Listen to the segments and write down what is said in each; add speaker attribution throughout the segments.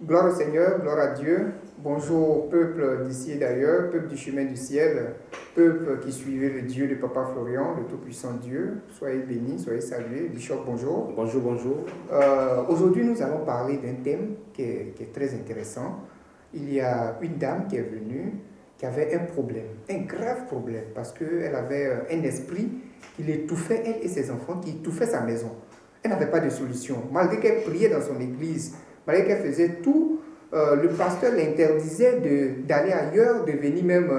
Speaker 1: Gloire au Seigneur, gloire à Dieu. Bonjour peuple d'ici et d'ailleurs, peuple du chemin du ciel, peuple qui suivait le Dieu de Papa Florian, le Tout-Puissant Dieu. Soyez bénis, soyez salués. Bishop, bonjour.
Speaker 2: Bonjour, bonjour.
Speaker 1: Aujourd'hui, nous allons parler d'un thème qui est très intéressant. Il y a une dame qui est venue, qui avait un problème, un grave problème, parce qu'elle avait un esprit qui l'étouffait, elle et ses enfants, qui étouffait sa maison. Elle n'avait pas de solution. Malgré qu'elle priait dans son église, malgré qu'elle faisait tout, le pasteur l'interdisait d'aller ailleurs, de venir même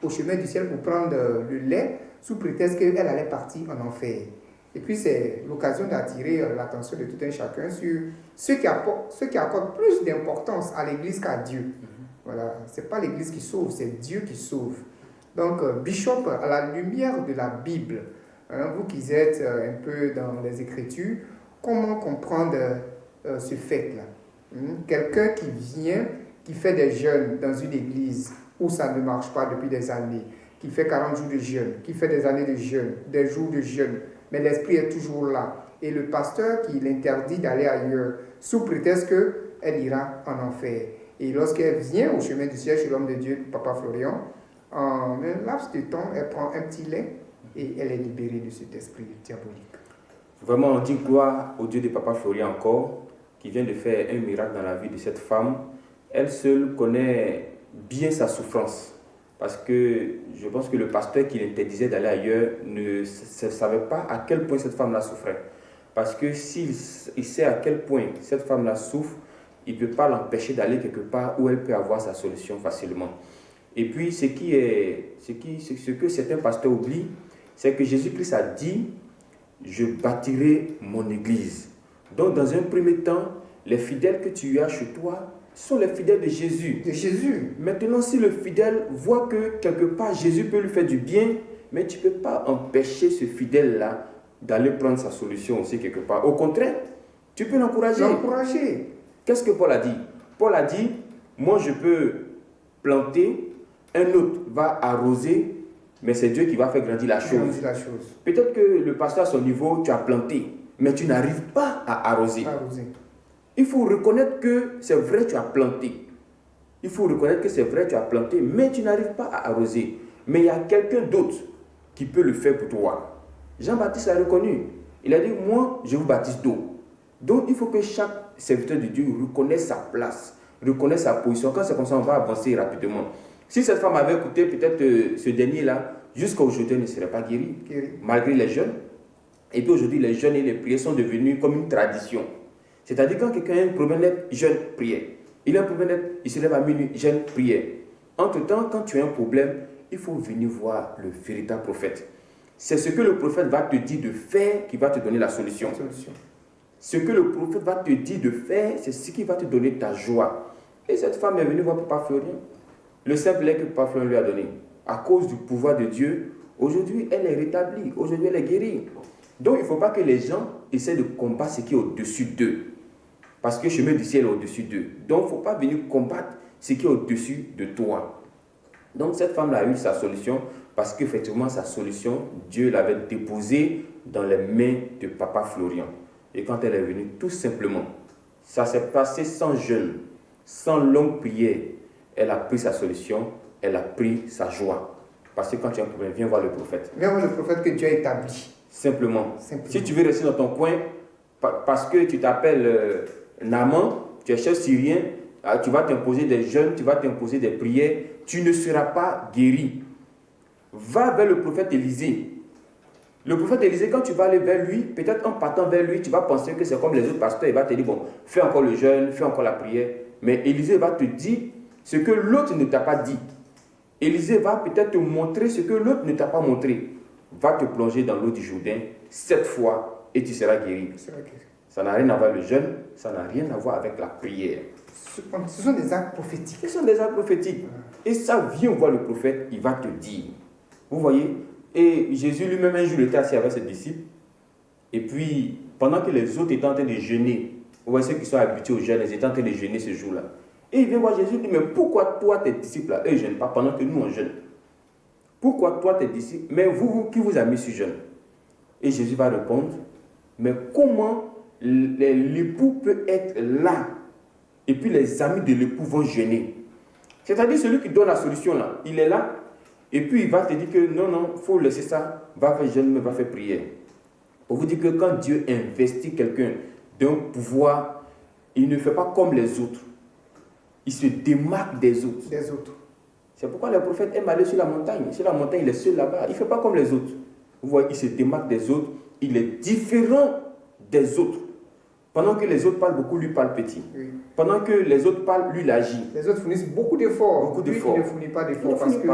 Speaker 1: au chemin du ciel pour prendre le lait, sous prétexte qu'elle allait partir en enfer. Et puis c'est l'occasion d'attirer l'attention de tout un chacun sur ceux qui accordent plus d'importance à l'église qu'à Dieu. Voilà, ce n'est pas l'église qui sauve, c'est Dieu qui sauve. Donc, Bishop, à la lumière de la Bible, vous qui êtes un peu dans les Écritures, comment comprendre ce fait-là? Quelqu'un qui vient, qui fait des jeûnes dans une église où ça ne marche pas depuis des années, qui fait 40 jours de jeûne, qui fait des années de jeûne, des jours de jeûne, mais l'esprit est toujours là. Et le pasteur qui l'interdit d'aller ailleurs, sous prétexte qu'elle ira en enfer. Et lorsqu'elle vient au chemin du ciel chez l'homme de Dieu, Papa Florian, en un laps de temps, elle prend un petit lait et elle est libérée de cet esprit diabolique.
Speaker 2: Vraiment, on dit gloire au Dieu de Papa Florian encore, qui vient de faire un miracle dans la vie de cette femme. Elle seule connaît bien sa souffrance. Parce que je pense que le pasteur qui l'interdisait d'aller ailleurs ne savait pas à quel point cette femme-là souffrait. Parce que s'il sait à quel point cette femme-là souffre, il ne peut pas l'empêcher d'aller quelque part où elle peut avoir sa solution facilement. Et puis, ce que certains pasteurs oublient, c'est que Jésus-Christ a dit « Je bâtirai mon église ». Donc, dans un premier temps, les fidèles que tu as chez toi sont les fidèles de Jésus.
Speaker 1: De Jésus.
Speaker 2: Maintenant, si le fidèle voit que quelque part Jésus peut lui faire du bien, mais tu ne peux pas empêcher ce fidèle-là d'aller prendre sa solution aussi quelque part. Au contraire, tu peux l'encourager. Qu'est-ce que Paul a dit? Paul a dit, moi je peux planter, un autre va arroser, mais c'est Dieu qui va faire grandir la chose. Peut-être que le pasteur à son niveau, tu as planté, mais tu n'arrives pas à arroser. Il faut reconnaître que c'est vrai, tu as planté. Il faut reconnaître que c'est vrai, tu as planté, mais tu n'arrives pas à arroser. Mais il y a quelqu'un d'autre qui peut le faire pour toi. Jean-Baptiste a reconnu. Il a dit, moi, je vous baptise d'eau. Donc, il faut que chaque serviteur de Dieu reconnaisse sa place, reconnaisse sa position. Quand c'est comme ça, on va avancer rapidement. Si cette femme avait écouté peut-être ce dernier-là, jusqu'à aujourd'hui, elle ne serait pas guérie, malgré les jeûnes. Et puis aujourd'hui, les jeûnes et les prières sont devenus comme une tradition. C'est-à-dire quand quelqu'un a un problème net, jeûne, prière. Il a un problème net, il se lève à minuit, jeûne, prière. Entre-temps, quand tu as un problème, il faut venir voir le véritable prophète. C'est ce que le prophète va te dire de faire qui va te donner la solution. Ce que le prophète va te dire de faire, c'est ce qui va te donner ta joie. Et cette femme est venue voir Papa Florian. Le simple lait que Papa Florian lui a donné. À cause du pouvoir de Dieu, aujourd'hui, elle est rétablie. Aujourd'hui, elle est guérie. Donc, il ne faut pas que les gens essaient de combattre ce qui est au-dessus d'eux. Parce que le chemin du ciel est au-dessus d'eux. Donc, il ne faut pas venir combattre ce qui est au-dessus de toi. Donc, cette femme a eu sa solution parce qu'effectivement, sa solution, Dieu l'avait déposée dans les mains de Papa Florian. Et quand elle est venue, tout simplement, ça s'est passé sans jeûne, sans longue prière. Elle a pris sa solution, elle a pris sa joie. Parce que quand tu as un problème, viens voir le prophète.
Speaker 1: Viens voir le prophète que Dieu a établi.
Speaker 2: Simplement. Si tu veux rester dans ton coin, parce que tu t'appelles Naaman, tu es chef syrien, tu vas t'imposer des jeûnes, tu vas t'imposer des prières, tu ne seras pas guéri. Va vers le prophète Élisée. Le prophète Élisée, quand tu vas aller vers lui, peut-être en partant vers lui, tu vas penser que c'est comme les autres pasteurs. Il va te dire, bon, fais encore le jeûne, fais encore la prière. Mais Élisée va te dire ce que l'autre ne t'a pas dit. Élisée va peut-être te montrer ce que l'autre ne t'a pas montré. Va te plonger dans l'eau du Jourdain 7 fois et tu seras guéri. Ça n'a rien à voir avec le jeûne, ça n'a rien à voir avec la prière.
Speaker 1: Ce sont des actes prophétiques.
Speaker 2: Ce sont des actes prophétiques. Et ça, viens voir le prophète, il va te dire. Vous voyez? Et Jésus lui-même un jour était assis avec ses disciples. Et puis, pendant que les autres étaient en train de jeûner, vous voyez ceux qui sont habitués au jeûne, ils étaient en train de jeûner ce jour-là. Et il vient voir Jésus et dit, mais pourquoi toi, tes disciples là, eux ne jeûnent pas pendant que nous on jeûne? Pourquoi toi, tes disciples, mais vous, qui vous a mis sur jeûne? Et Jésus va répondre, mais comment l'époux peut être là et puis les amis de l'époux vont jeûner. C'est-à-dire celui qui donne la solution là, il est là, et puis il va te dire que non, il faut laisser ça, va faire jeûne, mais va faire prière. Pour vous dire que quand Dieu investit quelqu'un d'un pouvoir, il ne fait pas comme les autres. Il se démarque des autres. C'est pourquoi les prophètes aiment aller sur la montagne. Sur la montagne, il est seul là-bas. Il ne fait pas comme les autres. Vous voyez, il se démarque des autres. Il est différent des autres. Pendant que les autres parlent beaucoup, lui parle petit.
Speaker 1: Oui.
Speaker 2: Pendant que les autres parlent, lui il agit.
Speaker 1: Les autres fournissent beaucoup d'efforts.
Speaker 2: Beaucoup d'efforts.
Speaker 1: Lui, il ne fournit pas d'efforts parce que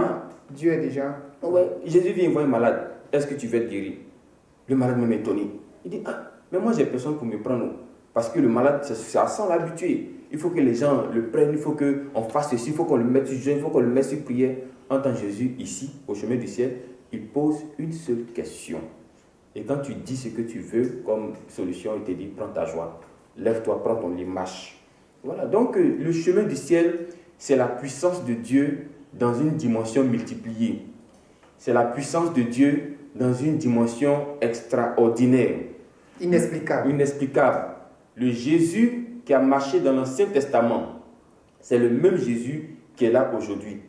Speaker 1: Dieu est déjà...
Speaker 2: Ouais. Jésus vient voir un malade. Est-ce que tu veux être guéri? Le malade m'a étonné. Il dit, mais moi j'ai personne pour me prendre. Parce que le malade, ça sent l'habitué. Il faut que les gens le prennent, il faut qu'on fasse ceci, il faut qu'on le mette sur jeûne, il faut qu'on le mette sur prière. En tant que Jésus, ici, au chemin du ciel, il pose une seule question. Et quand tu dis ce que tu veux comme solution, il te dit, prends ta joie, lève-toi, prends ton lit, marche. Voilà, donc le chemin du ciel, c'est la puissance de Dieu dans une dimension multipliée. C'est la puissance de Dieu dans une dimension extraordinaire.
Speaker 1: Inexplicable.
Speaker 2: Inexplicable. Le Jésus qui a marché dans l'Ancien Testament, c'est le même Jésus qui est là aujourd'hui.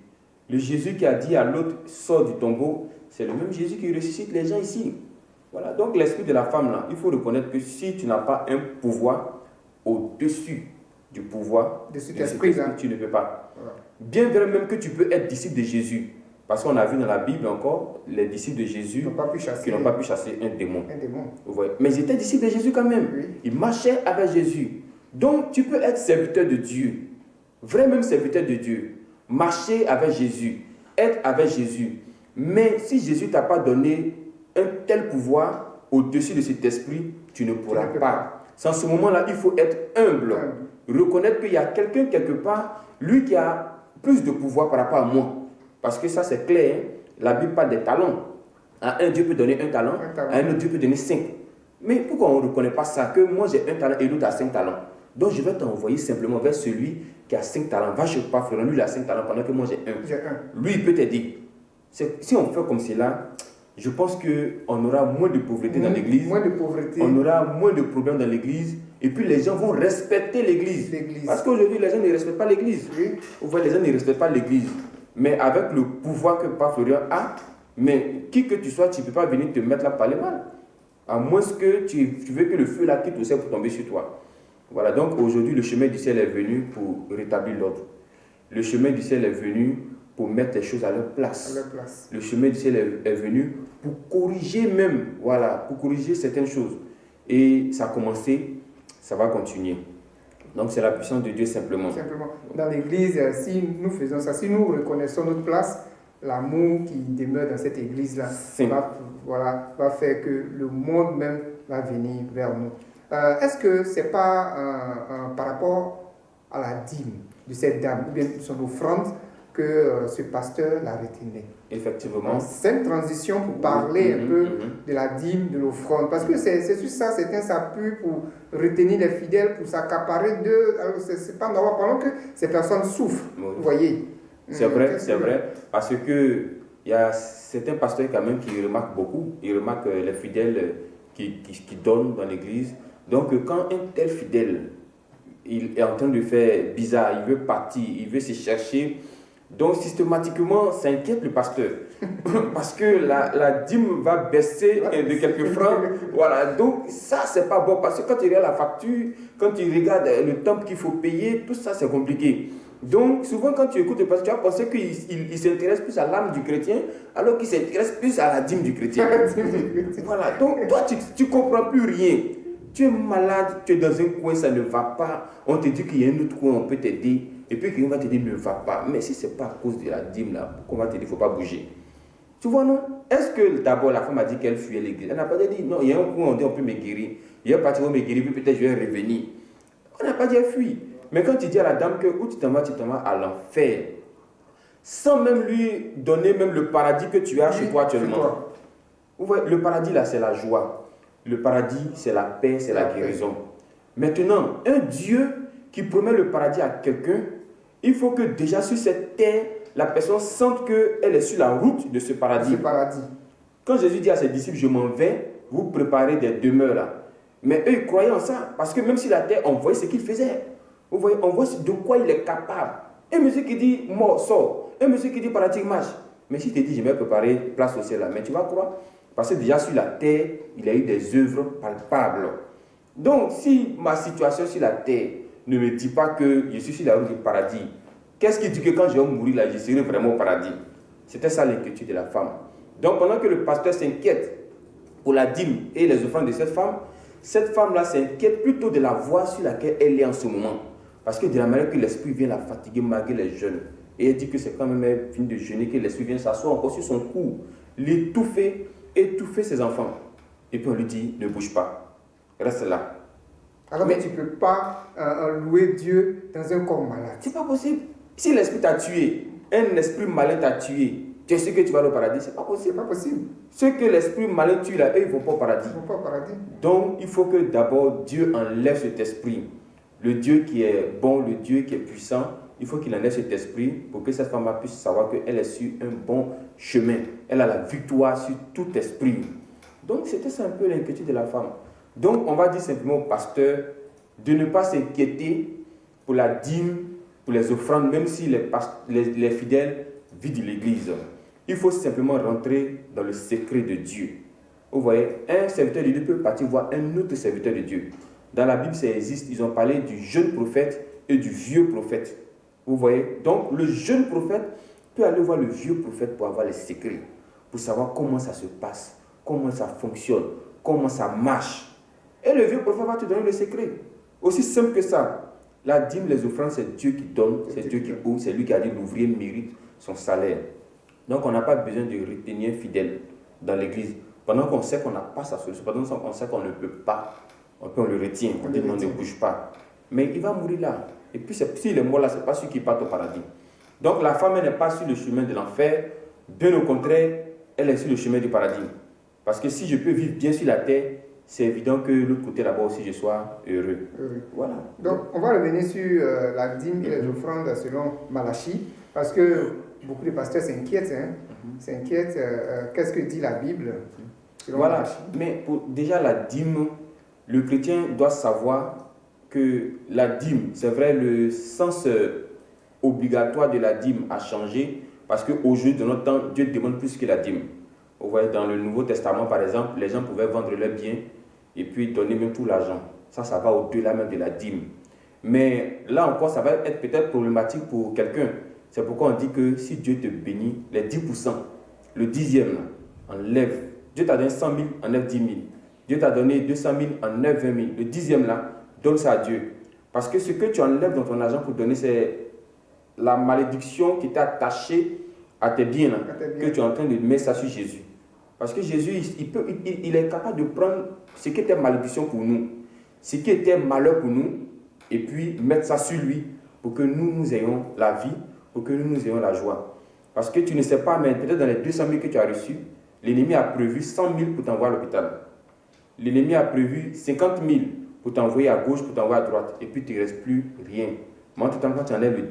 Speaker 2: Le Jésus qui a dit à l'autre, sors du tombeau, c'est le même Jésus qui ressuscite les gens ici. Voilà, donc l'esprit de la femme là, il faut reconnaître que si tu n'as pas un pouvoir au-dessus du pouvoir
Speaker 1: de cet esprit,
Speaker 2: tu ne peux pas. Voilà. Bien vrai même que tu peux être disciple de Jésus. Parce qu'on a vu dans la Bible encore, les disciples de Jésus qui n'ont pas pu chasser un démon. Vous voyez? Mais ils étaient disciples de Jésus quand même. Oui. Ils marchaient avec Jésus. Donc tu peux être serviteur de Dieu. Vrai même serviteur de Dieu. Marcher avec Jésus. Être avec Jésus. Mais si Jésus ne t'a pas donné un tel pouvoir au-dessus de cet esprit, tu ne pourras pas. C'est en ce moment-là, il faut être humble. Reconnaître qu'il y a quelqu'un quelque part, lui qui a plus de pouvoir par rapport à moi. Parce que ça c'est clair, hein? La Bible parle des talents. À un Dieu peut donner un talent, à un autre Dieu peut donner 5. Mais pourquoi on ne reconnaît pas ça? Que moi j'ai un talent et l'autre a 5 talents. Donc je vais t'envoyer simplement vers celui qui a 5 talents. Va chez pas frère, lui il a 5 talents pendant que moi j'ai un. Lui il peut t'aider. Si on fait comme cela, je pense qu'on aura moins de pauvreté dans l'église.
Speaker 1: Moins de pauvreté.
Speaker 2: On aura moins de problèmes dans l'église. Et puis les gens vont respecter l'église. Parce qu'aujourd'hui les gens ne respectent pas l'église. Oui. Vous voyez, les gens ne respectent pas l'église. Mais avec le pouvoir que Papa Florian a, mais qui que tu sois, tu ne peux pas venir te mettre là par les mal. À moins que tu veux que le feu là quitte au ciel pour tomber sur toi. Voilà, donc aujourd'hui, le chemin du ciel est venu pour rétablir l'ordre. Le chemin du ciel est venu pour mettre les choses à leur place. Le chemin du ciel est venu pour corriger même, voilà, pour corriger certaines choses. Et ça a commencé, ça va continuer. Donc c'est la puissance de Dieu simplement.
Speaker 1: Dans l'église, si nous faisons ça, si nous reconnaissons notre place, l'amour qui demeure dans cette église-là va faire que le monde même va venir vers nous. Est-ce que ce n'est pas par rapport à la dîme de cette dame, ou bien son offrande, que ce pasteur l'a retenue?
Speaker 2: Effectivement.
Speaker 1: C'est une transition pour parler un peu de la dîme, de l'offrande. Parce que c'est sur ça, certains s'appuient pour retenir les fidèles, pour s'accaparer d'eux. Alors, c'est pas normal, pendant que ces personnes souffrent. Oui. Vous voyez?
Speaker 2: C'est vrai. Parce que il y a certains pasteurs quand même qui remarquent beaucoup. Ils remarquent les fidèles qui donnent dans l'église. Donc, quand un tel fidèle, il est en train de faire bizarre, il veut partir, il veut se chercher. Donc, systématiquement, ça inquiète le pasteur. Parce que la dîme va baisser de quelques francs. Voilà. Donc, ça, c'est pas bon. Parce que quand tu regardes la facture, quand tu regardes le temple qu'il faut payer, tout ça, c'est compliqué. Donc, souvent, quand tu écoutes le pasteur, tu vas penser qu'il s'intéresse plus à l'âme du chrétien, alors qu'il s'intéresse plus à la dîme du chrétien. Voilà. Donc, toi, tu ne comprends plus rien. Tu es malade, tu es dans un coin, ça ne va pas. On te dit qu'il y a un autre coin, on peut t'aider. Et puis quelqu'un va te dire ne va pas. Mais si ce n'est pas à cause de la dîme là, pourquoi on va te dire il ne faut pas bouger? Tu vois non? Est-ce que d'abord la femme a dit qu'elle fuyait l'église? Elle n'a pas dit non, il y a un coin, on dit on peut me guérir. Il y a un parti où on me guérir, puis peut-être je vais revenir. On n'a pas dit elle fuit. Mais quand tu dis à la dame que où tu t'en vas à l'enfer. Sans même lui donner même le paradis que tu as chez toi actuellement. Vous voyez, le paradis là c'est la joie. Le paradis c'est la paix, c'est la guérison. Maintenant, un Dieu qui promet le paradis à quelqu'un, il faut que déjà sur cette terre, la personne sente qu'elle est sur la route de ce paradis. Quand Jésus dit à ses disciples, je m'en vais, vous préparez des demeures là. Mais eux, ils croyaient en ça. Parce que même si la terre, on voyait ce qu'ils faisaient. Vous voyez, on voit de quoi il est capable. Un monsieur qui dit mort, sort. Un monsieur qui dit paradigme, marche. Mais si tu te dis, je vais préparer place au ciel là, mais tu vas croire. Parce que déjà sur la terre, il a eu des œuvres palpables. Donc, si ma situation sur la terre ne me dit pas que je suis sur la route du paradis, qu'est-ce qui dit que quand je vais mourir là, je serai vraiment au paradis? C'était ça l'inquiétude de la femme. Donc, pendant que le pasteur s'inquiète pour la dîme et les offrandes de cette femme-là s'inquiète plutôt de la voie sur laquelle elle est en ce moment. Parce que de la manière que l'esprit vient la fatiguer malgré les jeûnes. Et elle dit que c'est quand même elle vient de jeûner que l'esprit vient s'asseoir encore sur son cou, l'étouffer ses enfants. Et puis on lui dit, ne bouge pas, reste là.
Speaker 1: Alors mais tu ne peux pas louer Dieu dans un corps malade.
Speaker 2: C'est pas possible. Si l'esprit t'a tué, un esprit malin t'a tué, tu sais que tu vas au paradis, c'est pas possible.
Speaker 1: C'est pas possible.
Speaker 2: Ceux que l'esprit malin tue là, eux, ils ne vont pas au paradis.
Speaker 1: Ils vont pas au paradis.
Speaker 2: Donc, il faut que d'abord Dieu enlève cet esprit. Le Dieu qui est bon, le Dieu qui est puissant, il faut qu'il enlève cet esprit pour que cette femme puisse savoir qu'elle est sur un bon chemin. Elle a la victoire sur tout esprit. Donc, c'était ça un peu l'inquiétude de la femme. Donc, on va dire simplement au pasteur de ne pas s'inquiéter pour la dîme, pour les offrandes, même si les fidèles vident l'église. Il faut simplement rentrer dans le secret de Dieu. Vous voyez, un serviteur de Dieu peut partir voir un autre serviteur de Dieu. Dans la Bible, ça existe. Ils ont parlé du jeune prophète et du vieux prophète. Vous voyez, donc le jeune prophète peut aller voir le vieux prophète pour avoir les secrets, pour savoir comment ça se passe, comment ça fonctionne, comment ça marche. Et le vieux prophète va te donner le secret. Aussi simple que ça. La dîme, les offrandes, c'est Dieu qui donne, c'est Dieu qui ouvre, c'est lui qui a dit l'ouvrier mérite son salaire. Donc on n'a pas besoin de retenir fidèle dans l'église. Pendant qu'on sait qu'on n'a pas sa solution, pendant qu'on sait qu'on ne peut pas, on le retient, on dit non, ne bouge pas. Mais il va mourir là. Et puis s'il est mort là, ce n'est pas celui qui part au paradis. Donc la femme, elle n'est pas sur le chemin de l'enfer. Bien au contraire, elle est sur le chemin du paradis. Parce que si je peux vivre bien sur la terre, c'est évident que de l'autre côté là-bas aussi, je sois heureux. Voilà.
Speaker 1: Donc on va revenir sur la dîme et les offrandes selon Malachie. Parce que beaucoup de pasteurs s'inquiètent. Qu'est-ce que dit la Bible selon Malachie?
Speaker 2: Mais déjà la dîme, le chrétien doit savoir que la dîme, c'est vrai, le sens obligatoire de la dîme a changé parce qu'aujourd'hui, de notre temps, Dieu demande plus que la dîme. Vous voyez, dans le Nouveau Testament, par exemple, les gens pouvaient vendre leurs biens et puis donner même tout l'argent. Ça va au-delà même de la dîme. Mais là encore, ça va être peut-être problématique pour quelqu'un. C'est pourquoi on dit que si Dieu te bénit, les 10%, le 10e, enlève. Dieu t'a donné 100 000, enlève 10 000. Dieu t'a donné 200 000, enlève 20 000. Le 10e là, donne ça à Dieu. Parce que ce que tu enlèves dans ton argent pour donner, c'est la malédiction qui t'est attachée à tes biens, là, que tu es en train de mettre ça sur Jésus. Parce que Jésus, il est capable de prendre ce qui était malédiction pour nous, ce qui était malheur pour nous, et puis mettre ça sur lui pour que nous ayons la vie, pour que nous ayons la joie. Parce que tu ne sais pas, mais peut-être dans les 200 000 que tu as reçus, l'ennemi a prévu 100 000 pour t'envoyer à l'hôpital. L'ennemi a prévu 50 000 pour t'envoyer à gauche, pour t'envoyer à droite, et puis il ne te reste plus rien. Mais en tout temps, quand tu enlèves le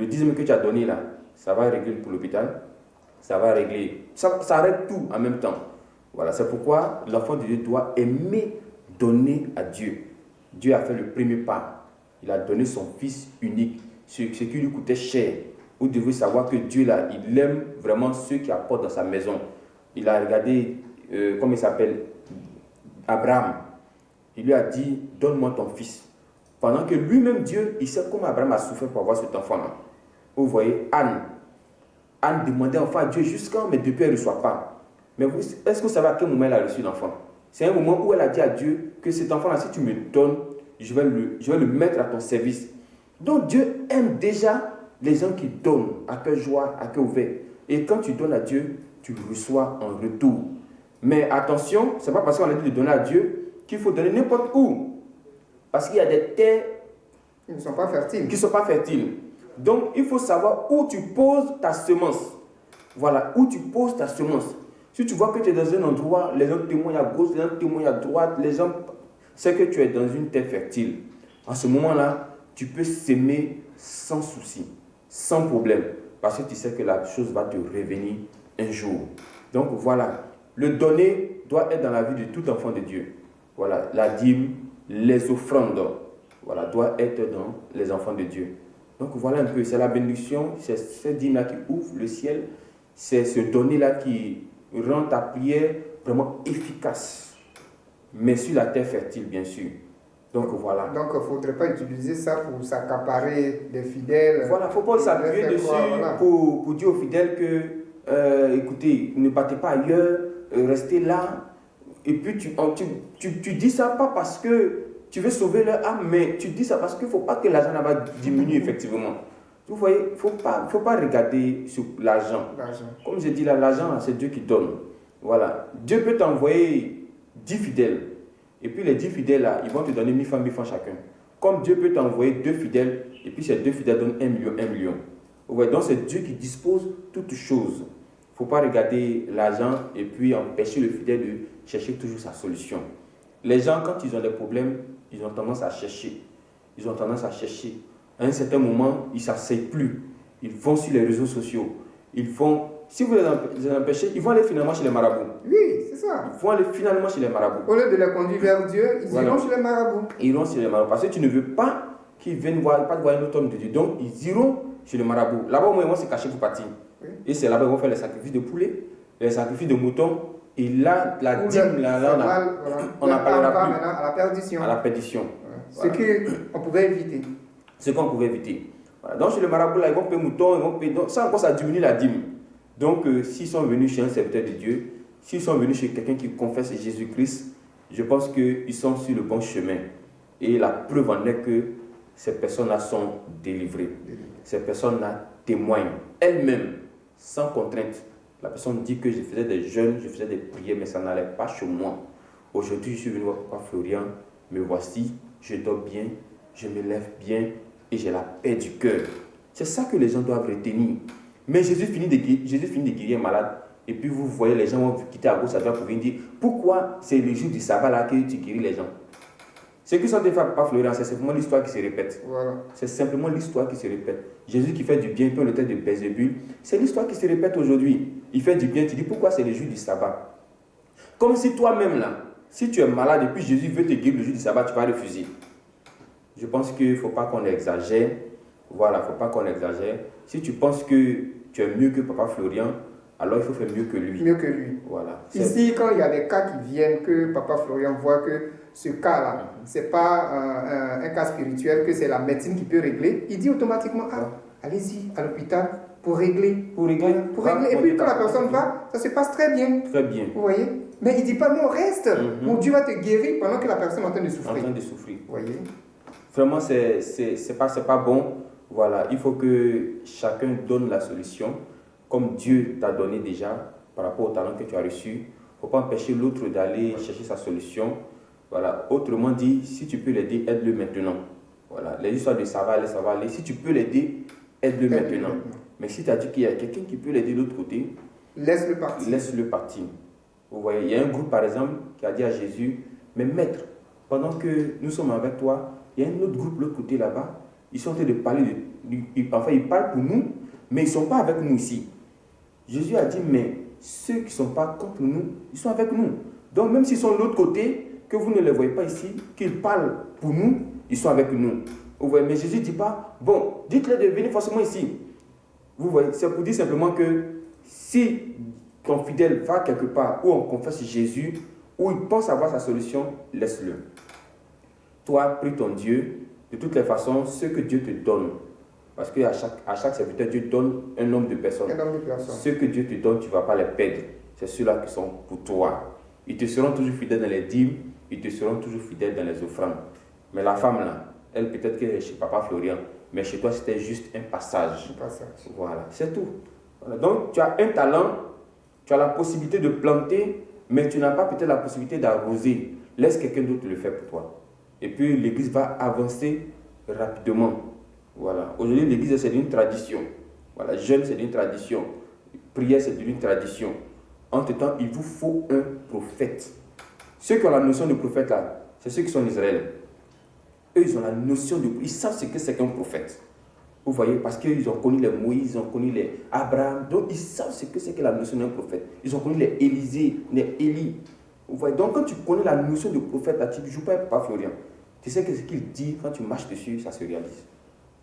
Speaker 2: 10e que tu as donné là, ça va régler pour l'hôpital, ça va régler, ça arrête tout en même temps. Voilà, c'est pourquoi l'enfant de Dieu doit aimer donner à Dieu. Dieu a fait le premier pas. Il a donné son fils unique, ce qui lui coûtait cher. Vous devez savoir que Dieu là, il aime vraiment ceux qui apportent dans sa maison. Il a regardé, comment il s'appelle, Abraham. Il lui a dit, donne-moi ton fils. Pendant que lui-même, Dieu, il sait comment Abraham a souffert pour avoir cet enfant-là. Vous voyez, Anne demandait enfin à Dieu jusqu'à, mais depuis elle ne reçoit pas. Mais est-ce que vous savez à quel moment elle a reçu l'enfant? C'est un moment où elle a dit à Dieu que cet enfant-là, si tu me donnes, je vais le mettre à ton service. Donc Dieu aime déjà les gens qui donnent à cœur joie, à cœur ouvert. Et quand tu donnes à Dieu, tu le reçois en retour. Mais attention, ce n'est pas parce qu'on a dit de donner à Dieu qu'il faut donner n'importe où. Parce qu'il y a des terres
Speaker 1: qui ne sont pas fertiles.
Speaker 2: Donc, il faut savoir où tu poses ta semence. Voilà, où tu poses ta semence. Si tu vois que tu es dans un endroit, les gens témoignent à gauche, les gens témoignent à droite, les gens savent que tu es dans une terre fertile. En ce moment-là, tu peux s'aimer sans souci, sans problème. Parce que tu sais que la chose va te revenir un jour. Donc voilà, le donner doit être dans la vie de tout enfant de Dieu. Voilà, la dîme, les offrandes. voilà, doit être dans les enfants de Dieu. Donc voilà un peu, c'est la bénédiction, c'est cette dîme-là qui ouvre le ciel, c'est ce donner-là qui rend ta prière vraiment efficace, mais sur la terre fertile, bien sûr. Donc voilà.
Speaker 1: Donc il ne faudrait pas utiliser ça pour s'accaparer des fidèles.
Speaker 2: Voilà, il ne faut pas s'appuyer dessus pour dire aux fidèles que, écoutez, ne partez pas ailleurs, restez là. Et puis tu dis ça pas parce que tu veux sauver leur âme, mais tu dis ça parce qu'il ne faut pas que l'argent là-bas diminue effectivement. Vous voyez, il ne faut pas regarder sur l'argent. Comme je dis là, l'argent, c'est Dieu qui donne. Voilà. Dieu peut t'envoyer 10 fidèles. Et puis les 10 fidèles là, ils vont te donner 1000 francs chacun. Comme Dieu peut t'envoyer 2 fidèles, et puis ces 2 fidèles donnent 1 million, 1 million. Vous voyez, donc c'est Dieu qui dispose toutes choses. Il ne faut pas regarder l'argent et puis empêcher le fidèle de chercher toujours sa solution. Les gens, quand ils ont des problèmes, ils ont tendance à chercher. Ils ont tendance à chercher. À un certain moment, ils ne s'asseyent plus. Ils vont sur les réseaux sociaux. Ils font... Si vous les empêchez, ils vont aller finalement chez les marabouts.
Speaker 1: Oui, c'est ça.
Speaker 2: Ils vont aller finalement chez les marabouts.
Speaker 1: Au lieu de les conduire vers Dieu, ils iront chez les marabouts.
Speaker 2: Ils iront chez les marabouts. Parce que tu ne veux pas qu'ils viennent voir, pas voir un autre homme de Dieu. Donc, ils iront chez le marabout. Là-bas, au moins, ils vont se cacher pour partir. Oui. Et c'est là-bas qu'ils vont faire les sacrifices de poulet, les sacrifices de moutons. Et là, la dîme, on n'en parlera plus.
Speaker 1: À la perdition.
Speaker 2: À la perdition.
Speaker 1: Ouais. Voilà. Ce qu'on pouvait éviter.
Speaker 2: Ce qu'on pouvait éviter. Voilà. Donc, chez le marabout, là, ils vont payer moutons, ils vont payer. Donc, ça encore, ça diminue la dîme. Donc, s'ils sont venus chez un serviteur de Dieu, s'ils sont venus chez quelqu'un qui confesse Jésus-Christ, je pense qu'ils sont sur le bon chemin. Et la preuve en est que ces personnes-là sont délivrées. Ces personnes-là témoignent elles-mêmes, sans contrainte. La personne dit que je faisais des jeûnes, je faisais des prières, mais ça n'allait pas chez moi. Aujourd'hui, je suis venu voir Papa Florian, me voici, je dors bien, je me lève bien et j'ai la paix du cœur. C'est ça que les gens doivent retenir. Mais Jésus finit de guérir un malade. Et puis vous voyez, les gens vont quitter à gauche, à droite pour venir dire pourquoi c'est le jour du sabbat là que tu guéris les gens. Ce qui sont des fois pas Florian, c'est simplement l'histoire qui se répète. Voilà. C'est simplement l'histoire qui se répète. Jésus qui fait du bien, puis on le traite de Belzébul, c'est l'histoire qui se répète aujourd'hui. Il fait du bien, tu dis pourquoi c'est le jour du sabbat. Comme si toi-même là, si tu es malade et puis Jésus veut te guérir le jour du sabbat, tu vas refuser. Je pense qu'il ne faut pas qu'on exagère. Voilà, il ne faut pas qu'on exagère. Si tu penses que tu es mieux que Papa Florian, alors il faut faire mieux que lui.
Speaker 1: Mieux que lui.
Speaker 2: Voilà.
Speaker 1: Ici, quand il y a des cas qui viennent, que Papa Florian voit que ce cas-là, ce n'est pas un cas spirituel, que c'est la médecine qui peut régler, il dit automatiquement, allez-y à l'hôpital pour régler. Pour régler. Et puis quand la personne va, ça se passe très bien.
Speaker 2: Très bien.
Speaker 1: Vous voyez? Mais il ne dit pas, non, reste. Mon Dieu va te guérir pendant que la personne est en train de souffrir.
Speaker 2: En train de souffrir.
Speaker 1: Vous voyez?
Speaker 2: Vraiment, c'est pas bon. Voilà, il faut que chacun donne la solution, comme Dieu t'a donné déjà, par rapport au talent que tu as reçu. Il ne faut pas empêcher l'autre d'aller chercher sa solution. Voilà, autrement dit, si tu peux l'aider, aide-le maintenant. Voilà, les histoires de ça va aller. Si tu peux l'aider, aide-le maintenant. Mais si tu as dit qu'il y a quelqu'un qui peut l'aider de l'autre côté,
Speaker 1: laisse-le partir.
Speaker 2: Laisse-le partir. Vous voyez, il y a un groupe par exemple qui a dit à Jésus, mais maître, pendant que nous sommes avec toi, il y a un autre groupe de l'autre côté là-bas. Ils sont en train de parler, ils parlent pour nous, mais ils ne sont pas avec nous ici. Jésus a dit, mais ceux qui ne sont pas contre nous, ils sont avec nous. Donc même s'ils sont de l'autre côté, que vous ne les voyez pas ici, qu'ils parlent pour nous, ils sont avec nous. Vous voyez, mais Jésus ne dit pas, bon, dites-leur de venir forcément ici. Vous voyez, c'est pour dire simplement que si ton fidèle va quelque part où on confesse Jésus, où il pense avoir sa solution, laisse-le. Toi, prie ton Dieu. De toutes les façons, ce que Dieu te donne, parce qu'à chaque serviteur, Dieu donne un nombre de personnes.
Speaker 1: Un nombre de personnes.
Speaker 2: Ce que Dieu te donne, tu ne vas pas les perdre. C'est ceux-là qui sont pour toi. Ils te seront toujours fidèles dans les dîmes, ils te seront toujours fidèles dans les offrandes. Mais la femme là, elle peut-être qu'elle est chez Papa Florian, mais chez toi c'était juste un passage. Voilà, c'est tout. Voilà. Donc tu as un talent, tu as la possibilité de planter, mais tu n'as pas peut-être la possibilité d'arroser. Laisse quelqu'un d'autre le faire pour toi. Et puis l'église va avancer rapidement. Voilà. Aujourd'hui, l'église c'est une tradition. Voilà. Jeûne c'est une tradition. Prière c'est une tradition. Entre-temps, il vous faut un prophète. Ceux qui ont la notion de prophète là, c'est ceux qui sont en Israël. Eux, ils ont la notion de... Ils savent ce que c'est qu'un prophète. Vous voyez, parce qu'ils ont connu les Moïse, ils ont connu les Abraham. Donc, ils savent ce que c'est que la notion d'un prophète. Ils ont connu les Élisée, les Élie. Vous voyez, donc quand tu connais la notion de prophète, là, tu ne joues pas Papa Florian. tu sais que ce qu'il dit, quand tu marches dessus, ça se réalise.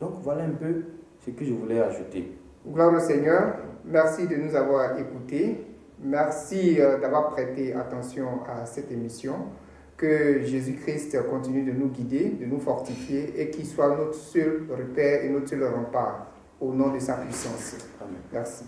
Speaker 2: Donc voilà un peu ce que je voulais ajouter.
Speaker 1: Gloire au Seigneur, merci de nous avoir écoutés. Merci d'avoir prêté attention à cette émission. Que Jésus-Christ continue de nous guider, de nous fortifier et qu'il soit notre seul repère et notre seul rempart au nom de sa puissance.
Speaker 2: Amen.
Speaker 1: Merci.